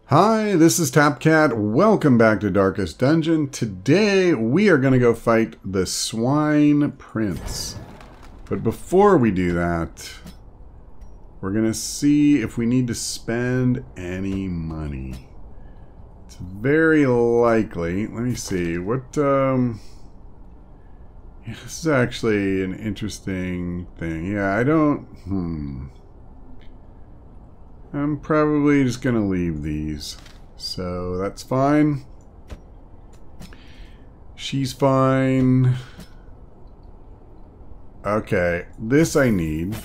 Hi, this is Tapcat. Welcome back to Darkest Dungeon. Today we are going to go fight the Swine Prince. But before we do that, we're going to see if we need to spend any money. It's very likely. Let me see. This is actually an interesting thing. Yeah, I don't... I'm probably just going to leave these. So that's fine. She's fine. Okay, this I need.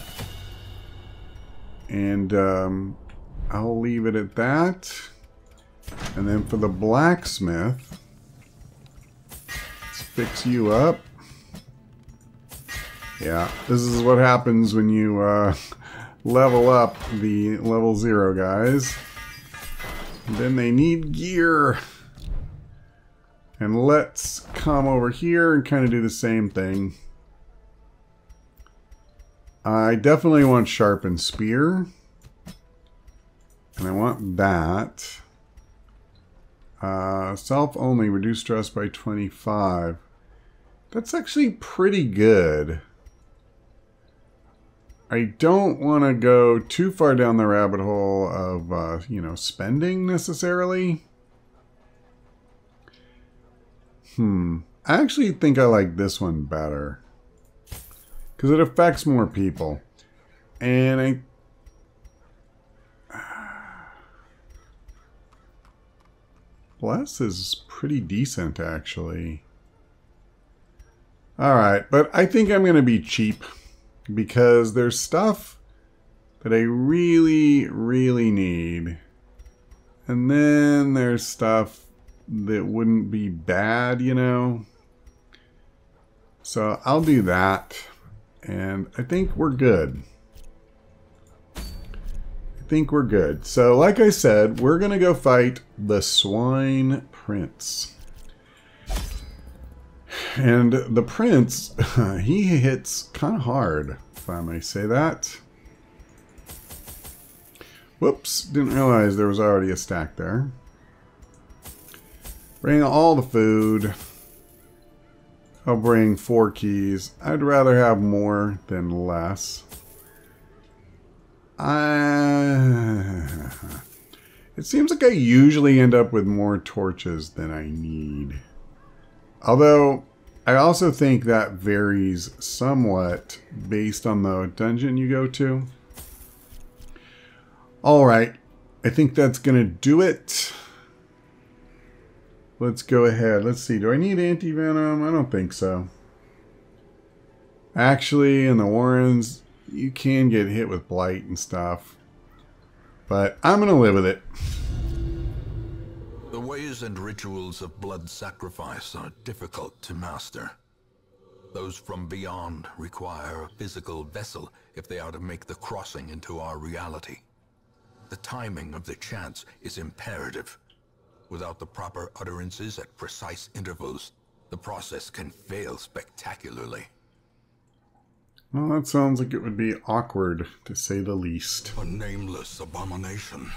And I'll leave it at that. And then for the blacksmith, let's fix you up. Yeah, this is what happens when you level up the level 0 guys. And then they need gear. And let's come over here and kind of do the same thing. I definitely want sharpened spear. And I want that. Self only, reduce stress by 25. That's actually pretty good. I don't want to go too far down the rabbit hole of, spending necessarily. I actually think I like this one better. Because it affects more people. And Bless is pretty decent, actually. Alright, but I think I'm going to be cheap. Because there's stuff that I really, really need. And then there's stuff that wouldn't be bad, you know. So I'll do that. And I think we're good. So like I said, we're going to go fight the Swine Prince. And the prince, he hits kind of hard, if I may say that. Whoops, didn't realize there was already a stack there. Bring all the food. I'll bring 4 keys. I'd rather have more than less. It seems like I usually end up with more torches than I need. Although, I also think that varies somewhat based on the dungeon you go to. Alright, I think that's going to do it. Let's go ahead. Let's see, do I need anti-venom? I don't think so. Actually, in the Warrens, you can get hit with blight and stuff. But I'm going to live with it. The ways and rituals of blood sacrifice are difficult to master. Those from beyond require a physical vessel if they are to make the crossing into our reality. The timing of the chants is imperative. Without the proper utterances at precise intervals, the process can fail spectacularly. Well, that sounds like it would be awkward, to say the least. A nameless abomination.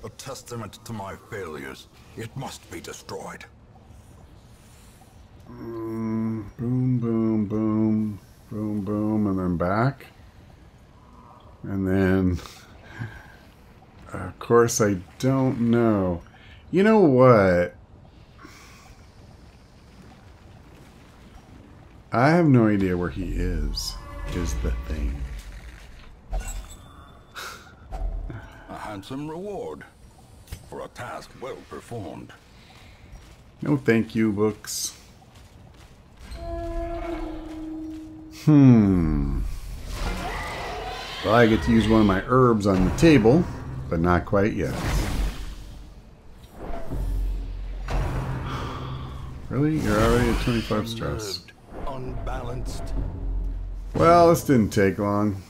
A testament to my failures. It must be destroyed. Boom, boom, boom, boom, boom, and then back. And then, of course, I don't know. You know what? I have no idea where he is the thing. A handsome reward for a task well performed. No thank you, books. Well, I get to use one of my herbs on the table, but not quite yet. Really? You're already at 25 stress. Unbalanced. Well, this didn't take long.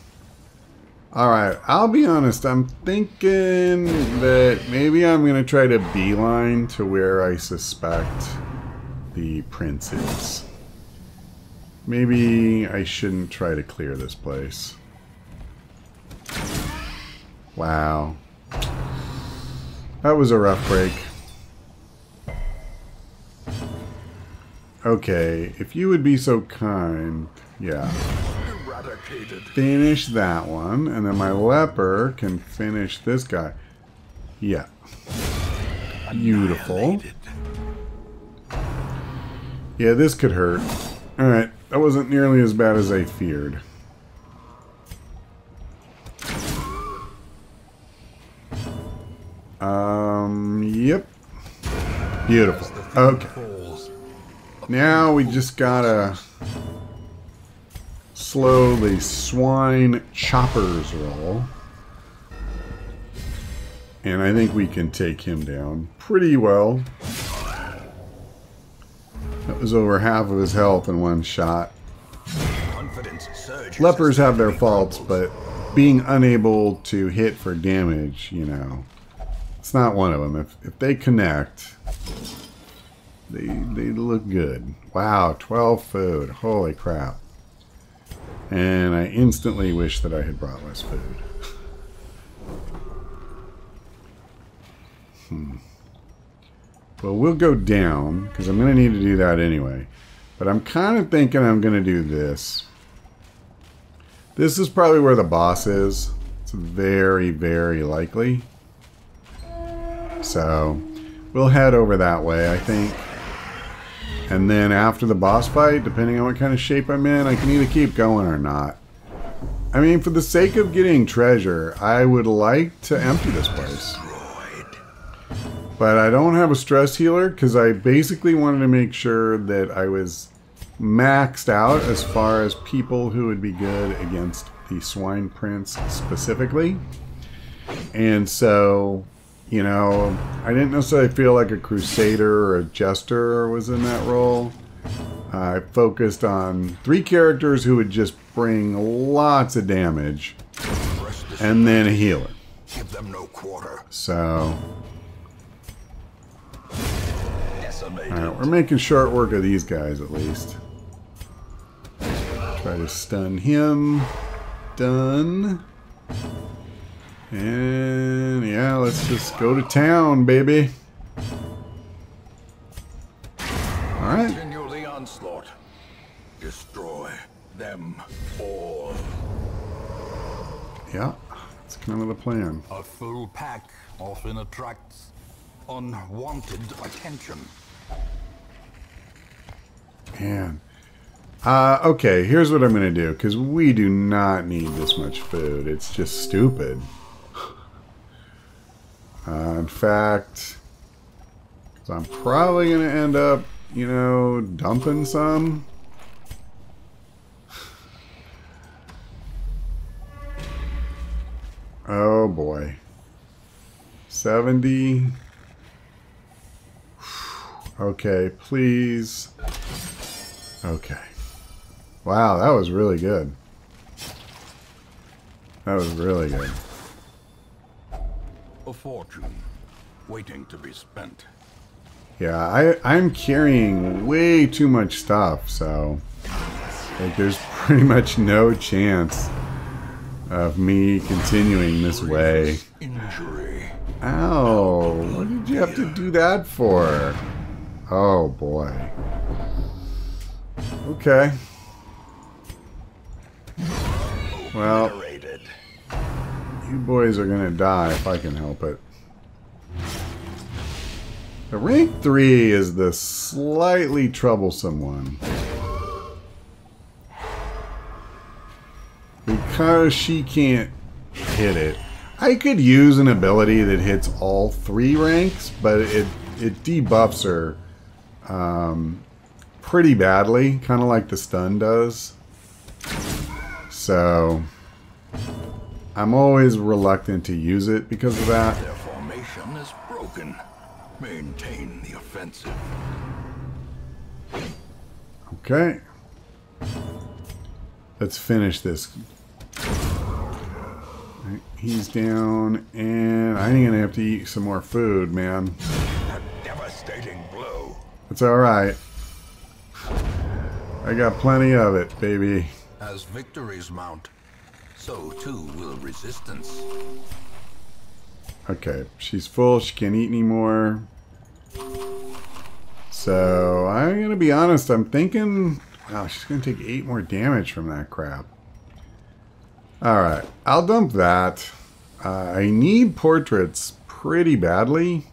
Alright, I'll be honest, I'm thinking that maybe I'm going to try to beeline to where I suspect the prince is. Maybe I shouldn't try to clear this place. Wow. That was a rough break. Okay, if you would be so kind. Yeah. Eradicated. Finish that one, and then my leper can finish this guy. Yeah. Beautiful. Yeah, this could hurt. Alright, that wasn't nearly as bad as I feared. Yep. Beautiful. Okay. Now we just gotta slow the swine choppers roll. And I think we can take him down pretty well. That was over half of his health in one shot. Lepers have their faults, but being unable to hit for damage, you know, it's not one of them. If they connect, they look good. Wow, 12 food. Holy crap. And I instantly wish that I had brought less food. Well, we'll go down, because I'm going to need to do that anyway. But I'm kind of thinking I'm going to do this. This is probably where the boss is. It's very, very likely. So, we'll head over that way, I think. And then after the boss fight, depending on what kind of shape I'm in, I can either keep going or not. I mean, for the sake of getting treasure, I would like to empty this place. But I don't have a stress healer because I basically wanted to make sure that I was maxed out as far as people who would be good against the Swine Prince specifically. And so, you know, I didn't necessarily feel like a Crusader or a Jester was in that role. I focused on 3 characters who would just bring lots of damage and then a healer. Give them no quarter. So... Alright, we're making short work of these guys at least. Try to stun him. Done. And yeah, let's just go to town, baby. Alright. Continue the onslaught. Destroy them all. Yeah, that's kind of the plan. A full pack often attracts unwanted attention. Man. Okay, here's what I'm going to do, because we do not need this much food. It's just stupid. In fact, I'm probably going to end up, you know, dumping some. Oh boy. 70. Okay, please. Okay. Wow, that was really good. That was really good. A fortune waiting to be spent. Yeah, I'm carrying way too much stuff, so like there's pretty much no chance of me continuing this way. Injury. Ow, what did you have to do that for? Oh boy. Okay. Well, you boys are gonna die if I can help it. The rank 3 is the slightly troublesome one. Because she can't hit it. I could use an ability that hits all 3 ranks, but it debuffs her pretty badly, kind of like the stun does. So I'm always reluctant to use it because of that. Their formation is broken. Maintain the offensive. Okay. Let's finish this. He's down, and I'm gonna have to eat some more food, man. A devastating blow. It's alright. I got plenty of it, baby. As victories mount, so too will resistance. Okay, she's full. She can't eat anymore. So, I'm going to be honest. I'm thinking... Wow, she's going to take 8 more damage from that crap. Alright, I'll dump that. I need portraits pretty badly.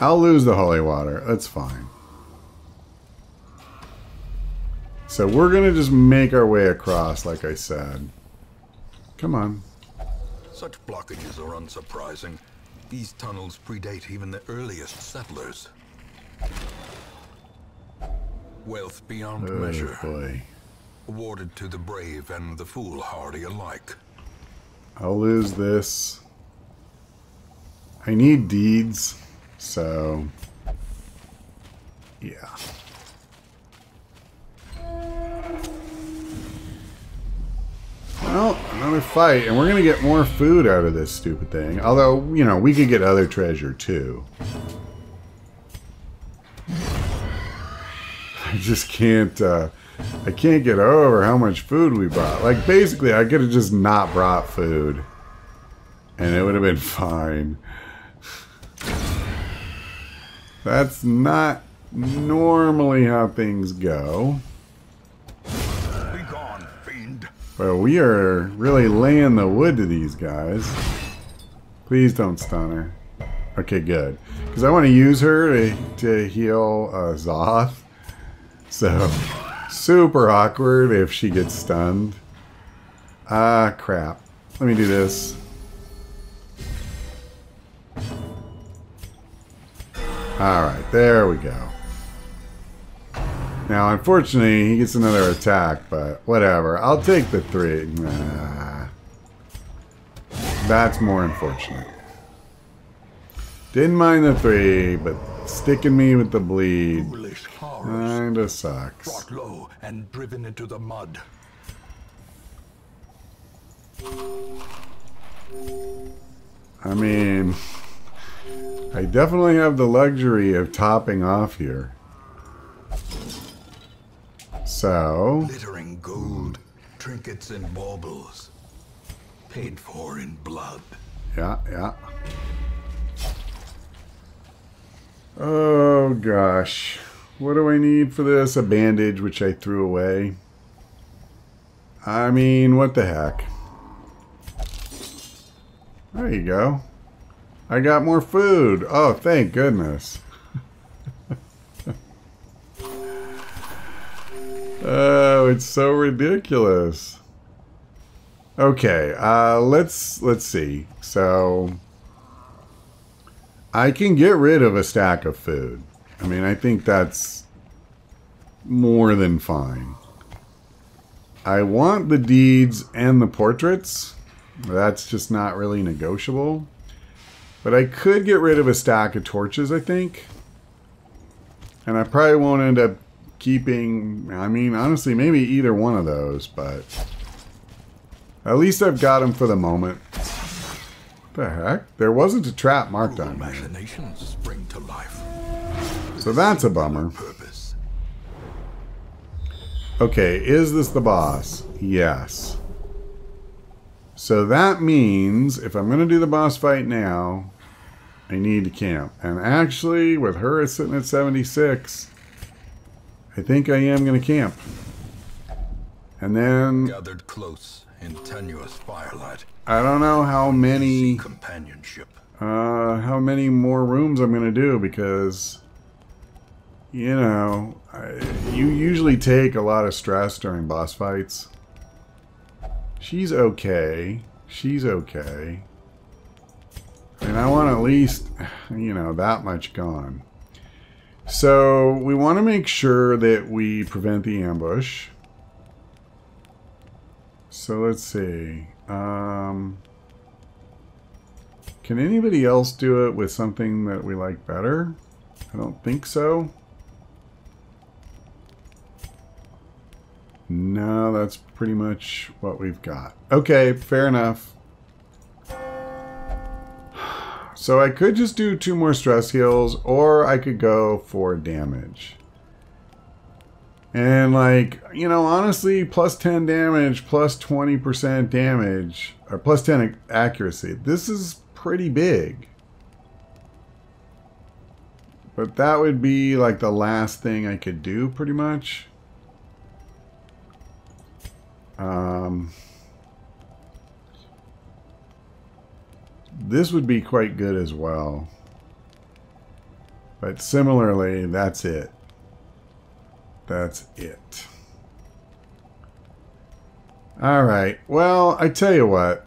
I'll lose the holy water. That's fine. So we're going to just make our way across, like I said. Come on. Such blockages are unsurprising. These tunnels predate even the earliest settlers. Wealth beyond measure. Boy. Awarded to the brave and the foolhardy alike. I'll lose this. I need deeds, so... yeah. Well, another fight, and we're going to get more food out of this stupid thing. Although, you know, we could get other treasure, too. I just can't, I can't get over how much food we brought. Like, basically, I could have just not brought food. And it would have been fine. That's not normally how things go. Well, we are really laying the wood to these guys. Please don't stun her. Okay, good. Because I want to use her to heal Zoth. So, super awkward if she gets stunned. Ah, crap. Let me do this. Alright, there we go. Now, unfortunately, he gets another attack, but whatever. I'll take the 3. Nah. That's more unfortunate. Didn't mind the 3, but sticking me with the bleed kinda sucks. Brought low and driven into the mud. I mean, I definitely have the luxury of topping off here. So, Glittering gold, trinkets and baubles, paid for in blood. yeah. Oh gosh. What do I need for this? A bandage, which I threw away. I mean, what the heck. There you go. I got more food. Oh, thank goodness. Oh, it's so ridiculous. Okay, let's see. So, I can get rid of a stack of food. I mean, I think that's more than fine. I want the deeds and the portraits. That's just not really negotiable. But I could get rid of a stack of torches, I think. And I probably won't end up keeping... I mean, honestly, maybe either one of those, but... at least I've got them for the moment. What the heck? There wasn't a trap marked on me. Machinations spring to life. So that's a bummer. Okay, is this the boss? Yes. So that means if I'm going to do the boss fight now, I need to camp. And actually, with her sitting at 76, I think I am going to camp. And then... gathered close in tenuous firelight. I don't know how many... companionship. how many more rooms I'm going to do, because... you know, you usually take a lot of stress during boss fights. She's okay. She's okay. And I want at least, you know, that much gone. So, we want to make sure that we prevent the ambush. So, let's see. Can anybody else do it with something that we like better? I don't think so. No, that's pretty much what we've got. Okay, fair enough. So I could just do 2 more stress heals, or I could go for damage. And like, you know, honestly, plus 10 damage, plus 20% damage, or plus 10 accuracy. This is pretty big. But that would be like the last thing I could do, pretty much. This would be quite good as well. But similarly, that's it. That's it. Alright, well, I tell you what.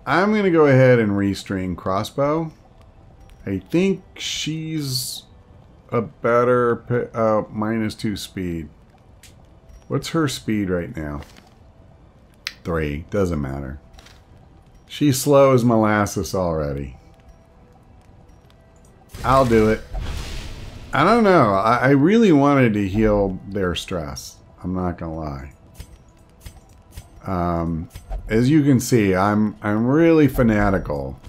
I'm going to go ahead and restring Crossbow. I think she's a better -2 speed. What's her speed right now? 3. Doesn't matter. She's slow as molasses already. I'll do it. I don't know. I really wanted to heal their stress. I'm not gonna lie. As you can see, I'm really fanatical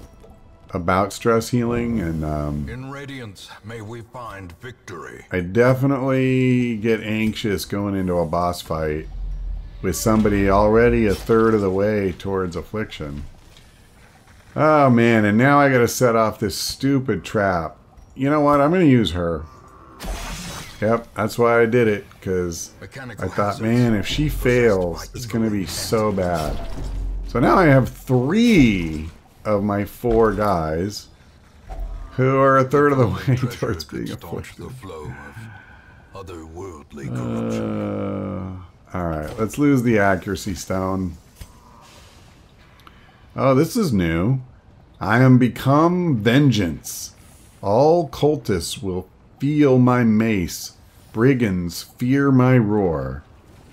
about stress healing, and in Radiance, may we find victory. I definitely get anxious going into a boss fight with somebody already a third of the way towards affliction. Oh man, and now I gotta set off this stupid trap. You know what? I'm gonna use her. Yep, that's why I did it, because I thought, man, if she fails, it's gonna be so bad. So now I have 3 of my 4 guys who are a third of the way towards being afflicted. Alright, let's lose the accuracy stone. Oh, this is new. I am become vengeance. All cultists will feel my mace. Brigands fear my roar.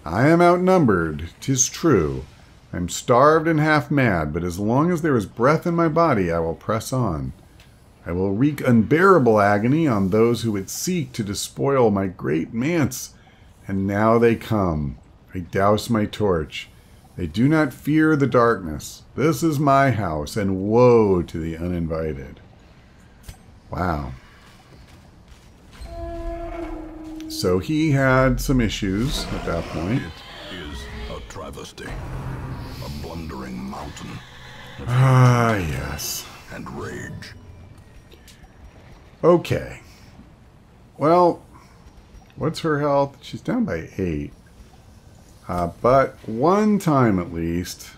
I am outnumbered, 'tis true. I'm starved and half mad, but as long as there is breath in my body, I will press on. I will wreak unbearable agony on those who would seek to despoil my great manse. And now they come. I douse my torch. They do not fear the darkness. This is my house, and woe to the uninvited. Wow. So he had some issues at that point. It is a travesty. A blundering mountain. Ah, yes. And rage. Okay. Well, what's her health? She's down by 8. But one time at least,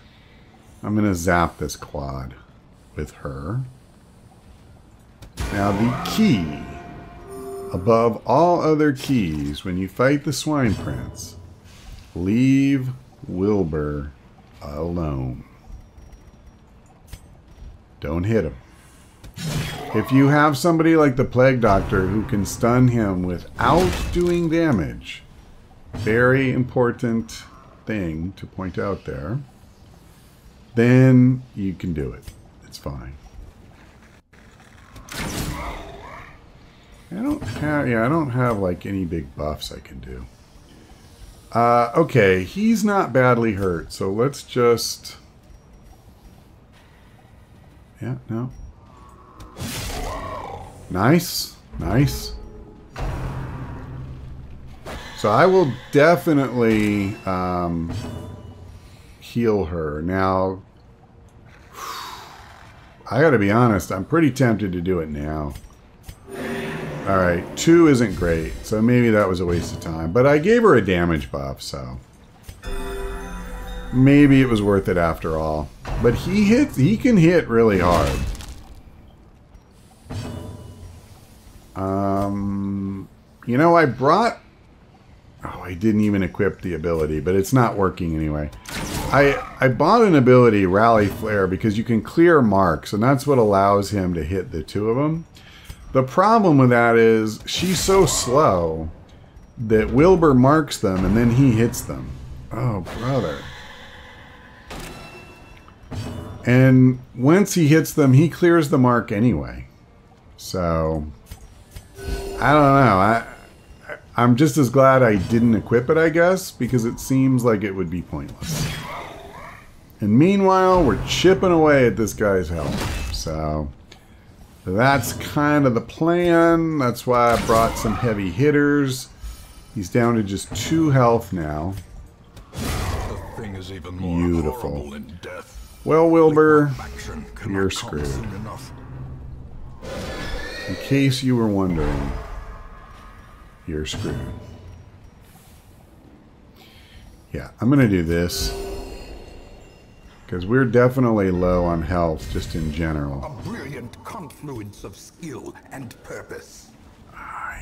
I'm going to zap this quad with her. Now the key, above all other keys, when you fight the Swine Prince, leave Wilbur alone. Don't hit him. If you have somebody like the Plague Doctor who can stun him without doing damage, very important thing to point out there, then you can do it. It's fine. I don't have like any big buffs I can do. Okay, he's not badly hurt, so let's just... Yeah, no. Nice, nice. So I will definitely heal her. Now, I gotta be honest, I'm pretty tempted to do it now. Alright, 2 isn't great, so maybe that was a waste of time. But I gave her a damage buff, so maybe it was worth it after all. But he can hit really hard. You know, I brought... Oh, I didn't even equip the ability, but it's not working anyway. I bought an ability, Rally Flare, because you can clear marks, and that's what allows him to hit the 2 of them. The problem with that is she's so slow that Wilbur marks them, and then he hits them. Oh, brother. And once he hits them, he clears the mark anyway. So, I don't know. I'm just as glad I didn't equip it, I guess, because it seems like it would be pointless. And meanwhile, we're chipping away at this guy's health. So, that's kind of the plan. That's why I brought some heavy hitters. He's down to just 2 health now. The thing is even more Beautiful. horrible in death. Well, Wilbur, Action cannot you're come screwed. soon enough. In case you were wondering, you're screwed. Yeah, I'm going to do this. Because we're definitely low on health, just in general. A brilliant confluence of skill and purpose.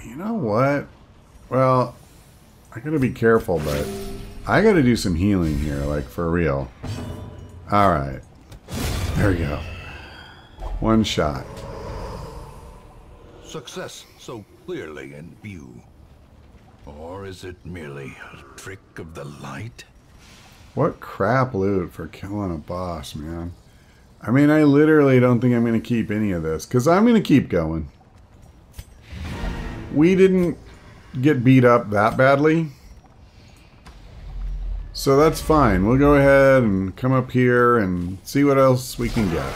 You know what? Well, I gotta be careful, but I gotta do some healing here, like for real. Alright. There we go. 1 shot. Success so clearly in view. Or is it merely a trick of the light? What crap loot for killing a boss, man. I mean, I literally don't think I'm going to keep any of this, because I'm going to keep going. We didn't get beat up that badly. So that's fine. We'll go ahead and come up here and see what else we can get.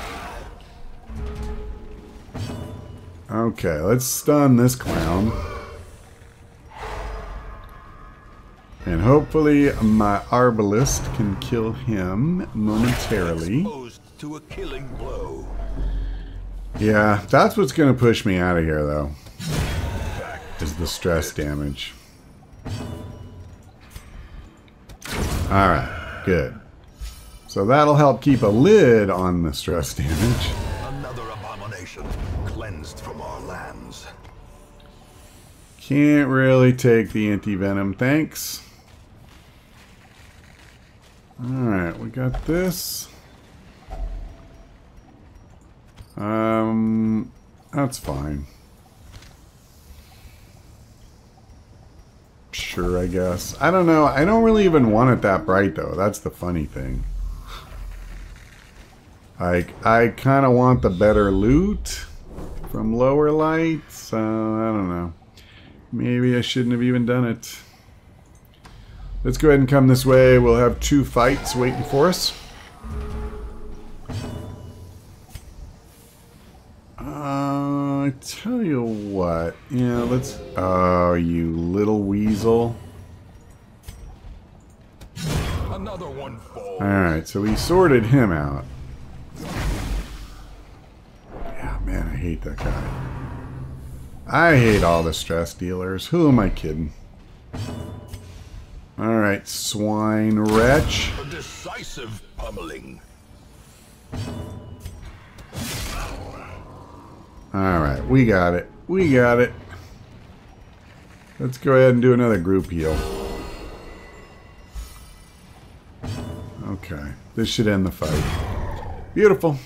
Okay, let's stun this clown. And hopefully my arbalist can kill him momentarily. Exposed to a killing blow. Yeah, that's what's going to push me out of here, though. Is the stress damage. Alright, good. So that'll help keep a lid on the stress damage. Another abomination cleansed from our lands. Can't really take the anti-venom, thanks. Alright, we got this. That's fine. Sure, I guess. I don't know. I don't really even want it that bright, though. That's the funny thing. Like, I kind of want the better loot from lower light, so I don't know. Maybe I shouldn't have even done it. Let's go ahead and come this way. We'll have 2 fights waiting for us. I tell you what. Yeah, let's... Oh, you little weasel. Another one falls. Alright, so we sorted him out. Yeah, man, I hate that guy. I hate all the stress dealers. Who am I kidding? Alright, swine wretch. A decisive pummeling. Alright, we got it. We got it. Let's go ahead and do another group heal. Okay, this should end the fight. Beautiful.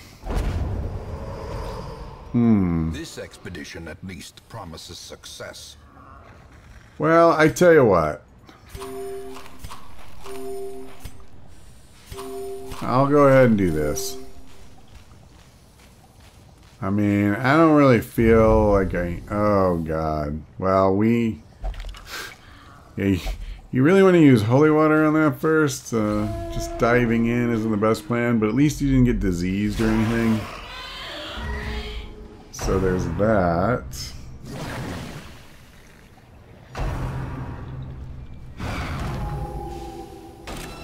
This expedition at least promises success. Well, I tell you what. I'll go ahead and do this. I mean, I don't really feel like I... Oh, God. Well, we... Yeah, you really want to use holy water on that first? Just diving in isn't the best plan, but at least you didn't get diseased or anything. So there's that.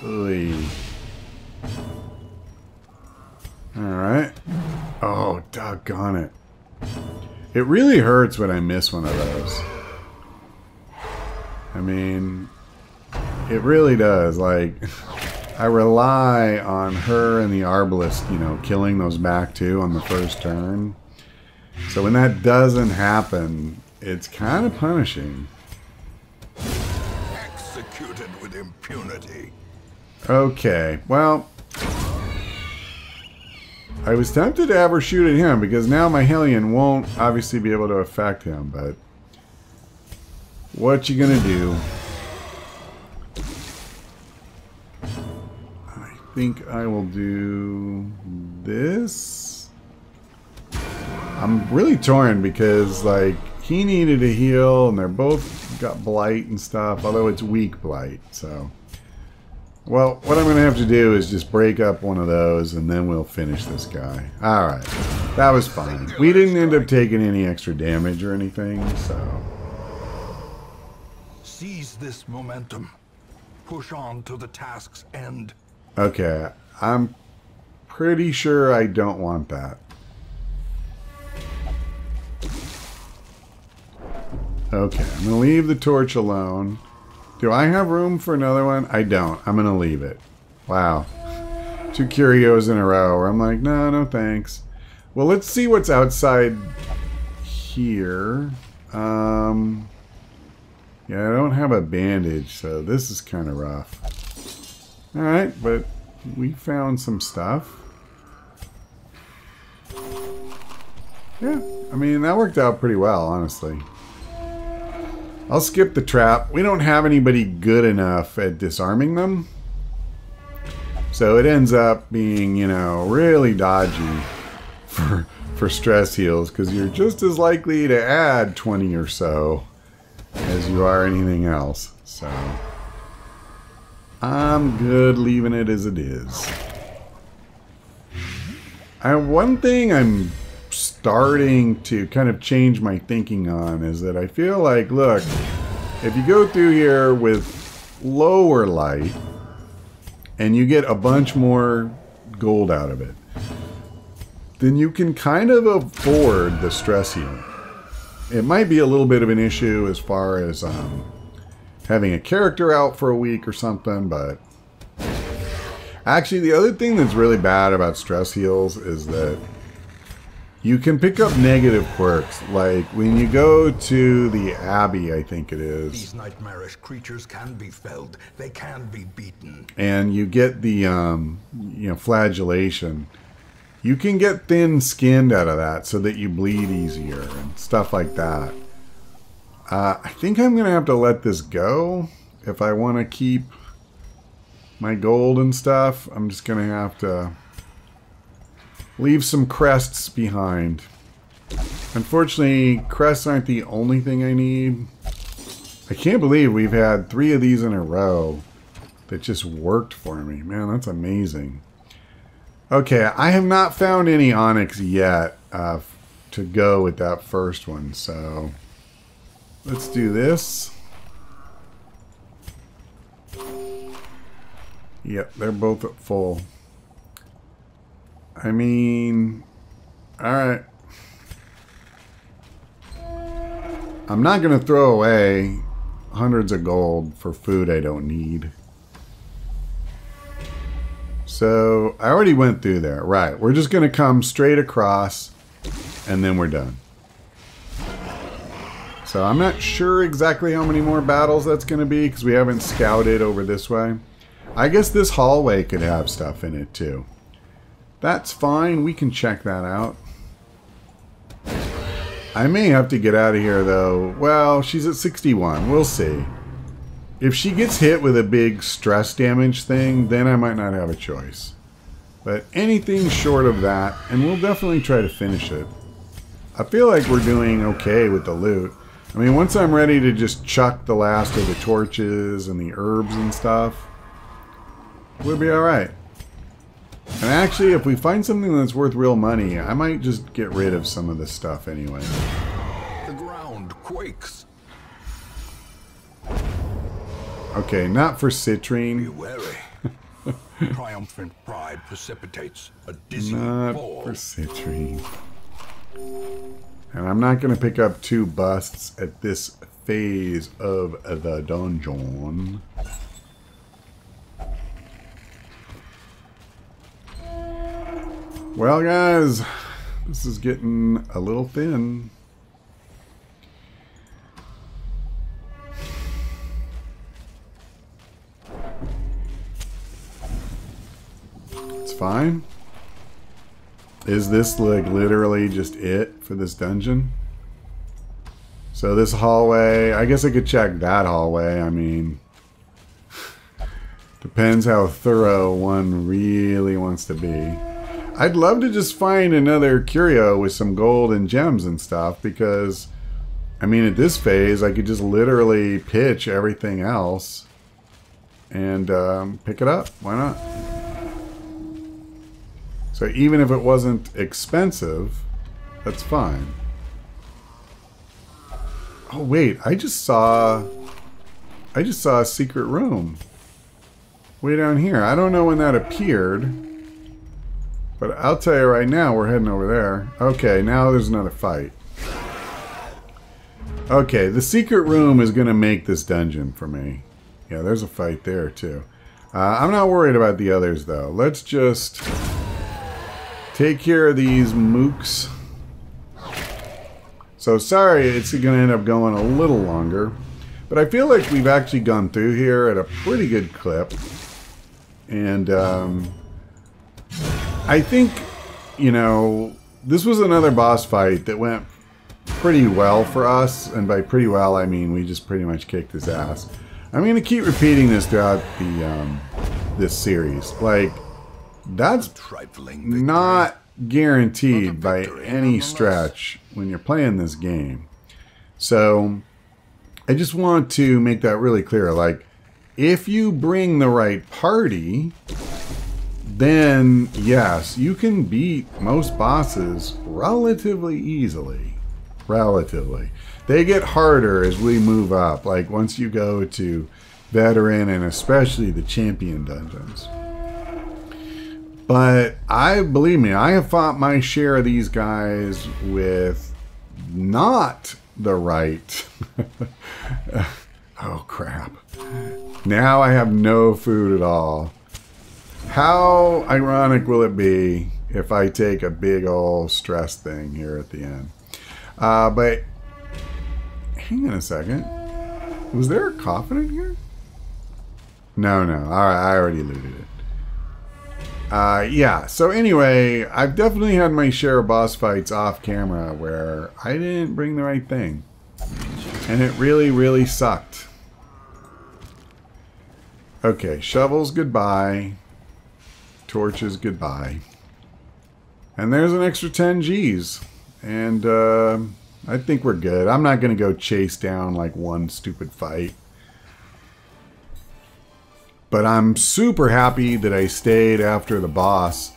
Oy. Alright. Oh, doggone it. It really hurts when I miss one of those. I mean, it really does. Like, I rely on her and the arbalist, you know, killing those back two on the first turn. So when that doesn't happen, it's kind of punishing. Executed with impunity. Okay, well, I was tempted to have her shoot at him because now my Hellion won't obviously be able to affect him, but what you gonna do? I think I will do this. I'm really torn because, like, he needed a heal and they're both got blight and stuff, although it's weak blight, so... Well, what I'm going to have to do is just break up one of those and then we'll finish this guy. Alright, that was fine. We didn't end up taking any extra damage or anything, so... Seize this momentum. Push on to the task's end. Okay, I'm pretty sure I don't want that. Okay, I'm going to leave the torch alone. Do I have room for another one? I don't. I'm going to leave it. Wow. 2 curios in a row where I'm like, no, no thanks. Well, let's see what's outside here. Yeah, I don't have a bandage, so this is kind of rough. Alright, but we found some stuff. Yeah, I mean, that worked out pretty well, honestly. I'll skip the trap. We don't have anybody good enough at disarming them. So it ends up being, you know, really dodgy for stress heals, because you're just as likely to add 20 or so as you are anything else. So I'm good leaving it as it is. One thing I'm starting to kind of change my thinking on is that I feel like, look, if you go through here with lower light and you get a bunch more gold out of it, then you can kind of afford the stress heal. It might be a little bit of an issue as far as having a character out for a week or something, but actually the other thing that's really bad about stress heals is that you can pick up negative quirks. Like when you go to the Abbey, I think it is. These nightmarish creatures can be felled. They can be beaten. And you get the you know, flagellation. You can get thin-skinned out of that so that you bleed easier and stuff like that. I think I'm going to have to let this go if I want to keep my gold and stuff. I'm just going to have to leave some crests behind. Unfortunately, crests aren't the only thing I need. I can't believe we've had 3 of these in a row that just worked for me. Man, that's amazing. Okay, I have not found any onyx yet to go with that first one, so let's do this. Yep, they're both at full. I mean, alright. I'm not going to throw away hundreds of gold for food I don't need. So, I already went through there. Right, we're just going to come straight across, and then we're done. So, I'm not sure exactly how many more battles that's going to be, because we haven't scouted over this way. I guess this hallway could have stuff in it, too. That's fine, we can check that out. I may have to get out of here, though. Well, she's at 61. We'll see. If she gets hit with a big stress damage thing, then I might not have a choice. But anything short of that, and we'll definitely try to finish it. I feel like we're doing okay with the loot. I mean, once I'm ready to just chuck the last of the torches and the herbs and stuff, we'll be alright. And actually, if we find something that's worth real money, I might just get rid of some of this stuff anyway. The ground quakes. Okay, not for citrine. Be wary. Triumphant pride precipitates a dizzying Not fall. for citrine. And I'm not going to pick up 2 busts at this phase of the dungeon. Well, guys, this is getting a little thin. It's fine. Is this like literally just it for this dungeon? So this hallway, I guess I could check that hallway. I mean, depends how thorough one really wants to be. I'd love to just find another curio with some gold and gems and stuff, because, I mean, at this phase, I could just literally pitch everything else and pick it up. Why not? So even if it wasn't expensive, that's fine. Oh, wait, I just saw I just saw a secret room. Way down here. I don't know when that appeared. But I'll tell you right now, we're heading over there. Okay, now there's another fight. Okay, the secret room is going to make this dungeon for me. Yeah, there's a fight there too. I'm not worried about the others though. Let's just take care of these mooks. So sorry, it's going to end up going a little longer. But I feel like we've actually gone through here at a pretty good clip. And I think, you know, this was another boss fight that went pretty well for us. And by pretty well, I mean we just pretty much kicked his ass. I'm going to keep repeating this throughout the this series. Like, that's not guaranteed by any stretch when you're playing this game. So I just want to make that really clear. Like, if you bring the right party, then yes, you can beat most bosses relatively easily. Relatively. They get harder as we move up, like once you go to veteran and especially the champion dungeons. But believe me, I have fought my share of these guys with not the right. Oh crap. Now I have no food at all. How ironic will it be if I take a big old stress thing here at the end? But hang on a second. Was there a coffin in here? No. Alright, I already looted it. Yeah, so anyway, I've definitely had my share of boss fights off camera where I didn't bring the right thing. And it really, really sucked. Okay, shovels goodbye. Torches goodbye. And there's an extra 10 Gs. And I think we're good. I'm not going to go chase down like one stupid fight. But I'm super happy that I stayed after the boss.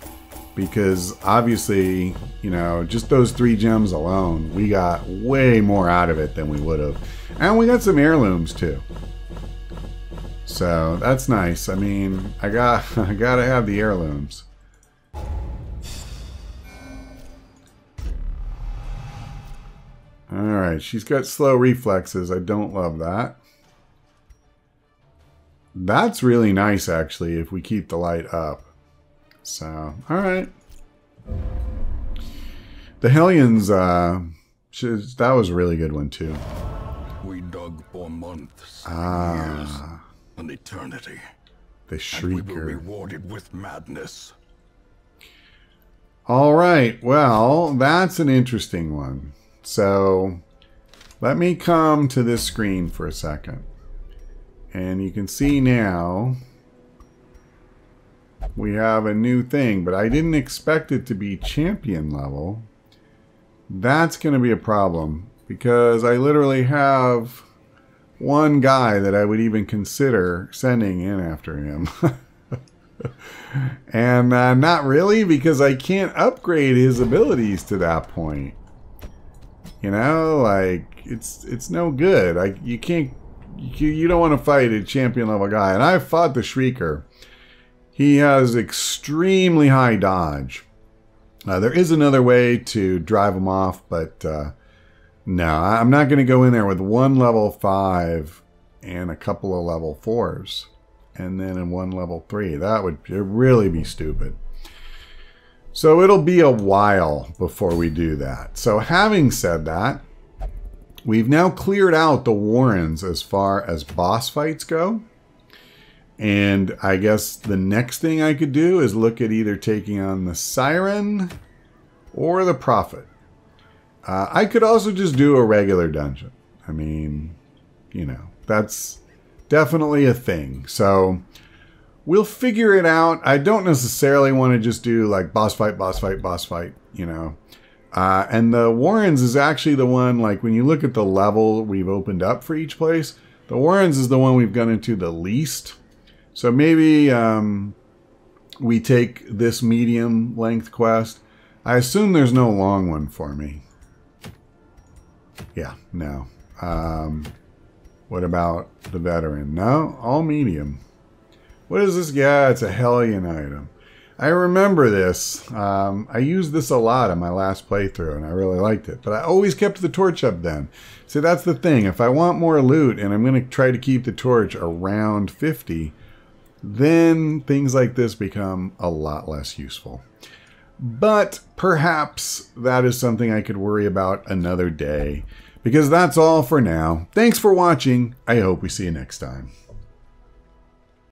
Because obviously, you know, just those 3 gems alone, we got way more out of it than we would have. And we got some heirlooms too. So that's nice. I mean, I gotta have the heirlooms. Alright, she's got slow reflexes. I don't love that. That's really nice, actually, if we keep the light up. So, alright. The Hellions, that was a really good one, too. We dug for months, years, an eternity. The Shrieker. And we were rewarded with madness. Alright, well, that's an interesting one. So, let me come to this screen for a second. And you can see now we have a new thing, but I didn't expect it to be champion level. That's going to be a problem because I literally have one guy that I would even consider sending in after him. And not really, because I can't upgrade his abilities to that point. You know, like it's no good. You don't want to fight a champion level guy. And I've fought the Shrieker. He has extremely high dodge. There is another way to drive him off, but no, I'm not going to go in there with one level 5 and a couple of level 4s. And then in one level 3. That would really be stupid. So it'll be a while before we do that. So having said that, we've now cleared out the Warrens as far as boss fights go. And I guess the next thing I could do is look at either taking on the Siren or the Prophet. I could also just do a regular dungeon. I mean, you know, that's definitely a thing. So we'll figure it out. I don't necessarily want to just do like boss fight, you know. And the Warrens is actually the one, like when you look at the level we've opened up for each place, the Warrens is the one we've gone into the least. So maybe we take this medium length quest. I assume there's no long one for me. Yeah, no. What about the veteran? No, all medium. What is this? Yeah, it's a Hellion item. I remember this. I used this a lot in my last playthrough, and I really liked it. But I always kept the torch up then. See, that's the thing. If I want more loot, and I'm going to try to keep the torch around 50, then things like this become a lot less useful. But perhaps that is something I could worry about another day. Because that's all for now. Thanks for watching. I hope we see you next time.